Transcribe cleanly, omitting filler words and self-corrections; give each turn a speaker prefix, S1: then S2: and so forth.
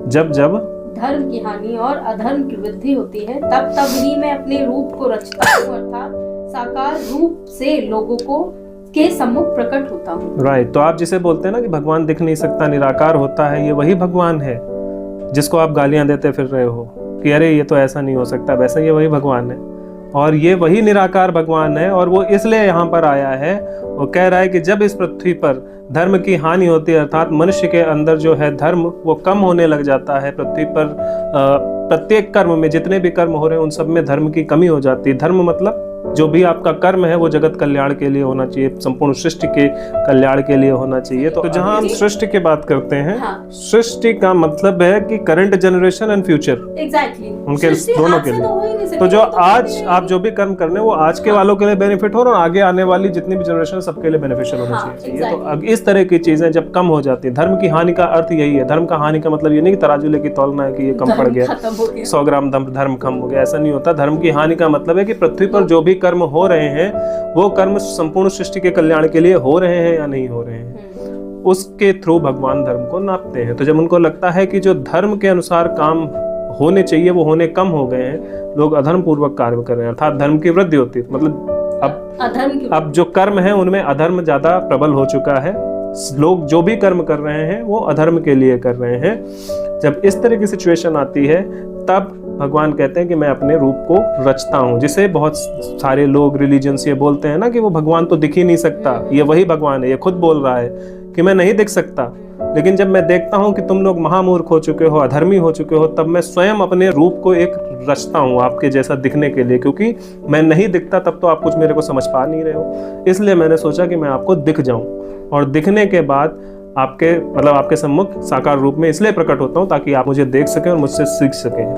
S1: जब जब
S2: धर्म की हानि और अधर्म की वृद्धि होती है, तब तब ही मैं अपने रूप को रचता हूँ, अर्थात साकार रूप से लोगों को के सम्मुख प्रकट होता हूँ।
S1: राइट। तो आप जिसे बोलते हैं ना कि भगवान दिख नहीं सकता, निराकार होता है, ये वही भगवान है जिसको आप गालियां देते फिर रहे हो कि अरे ये तो ऐसा नहीं हो सकता, वैसे ये वही भगवान है और ये वही निराकार भगवान है। और वो इसलिए यहाँ पर आया है, वो कह रहा है कि जब इस पृथ्वी पर धर्म की हानि होती है, अर्थात मनुष्य के अंदर जो है धर्म वो कम होने लग जाता है, पृथ्वी पर प्रत्येक कर्म में जितने भी कर्म हो रहे हैं उन सब में धर्म की कमी हो जाती है। धर्म मतलब जो भी आपका कर्म है वो जगत कल्याण के लिए होना चाहिए, संपूर्ण सृष्टि के कल्याण के लिए होना चाहिए। तो जहां हम सृष्टि की बात करते हैं,
S2: हाँ।
S1: सृष्टि का मतलब है कि current generation and future,
S2: exactly
S1: उनके दोनों के लिए। तो जो आज आप जो भी कर्म कर रहे हैं वो आज के वालों के लिए बेनिफिट हो और आगे आने वाली जितनी भी जनरेशन सबके लिए बेनिफिशियल होना चाहिए। तो अब इस तरह की चीजें जब कम हो जाती है, धर्म की हानि का अर्थ यही है। धर्म का हानि का मतलब ये नहीं कि तराजू लेके तोलना है कि ये कम पड़ गया, 100 ग्राम धर्म कम हो गया, ऐसा नहीं होता। धर्म की हानि का मतलब है कि पृथ्वी पर जो भी कर्म हो रहे हैं वो कर्म संपूर्ण सृष्टि के कल्याण के लिए हो रहे हैं या नहीं हो रहे हैं, उसके थ्रू भगवान धर्म को नापते हैं। तो जब उनको लगता है कि जो धर्म के अनुसार काम होने चाहिए वो होने कम हो गए हैं, लोग अधर्म पूर्वक कार्य कर रहे हैं, अर्थात धर्म की वृद्धि होती है, मतलब अब जो कर्म है उनमें अधर्म ज्यादा प्रबल हो चुका है। लोग जो भी कर्म कर रहे हैं वो अधर्म के लिए कर रहे हैं। जब इस तरह की सिचुएशन आती है तब भगवान कहते हैं कि मैं अपने रूप को रचता हूँ, जिसे बहुत सारे लोग रिलीजन्स ये बोलते हैं ना कि वो भगवान तो दिख ही नहीं सकता, ये वही भगवान है। ये खुद बोल रहा है कि मैं नहीं दिख सकता, लेकिन जब मैं देखता हूँ कि तुम लोग महामूर्ख हो चुके हो, अधर्मी हो चुके हो, तब मैं स्वयं अपने रूप को एक रचता हूँ आपके जैसा दिखने के लिए, क्योंकि मैं नहीं दिखता तब तो आप कुछ मेरे को समझ पा नहीं रहे हो। इसलिए मैंने सोचा कि मैं आपको दिख जाऊँ और दिखने के बाद आपके सम्मुख साकार रूप में इसलिए प्रकट होता हूँ ताकि आप मुझे देख सकें और मुझसे सीख सकें।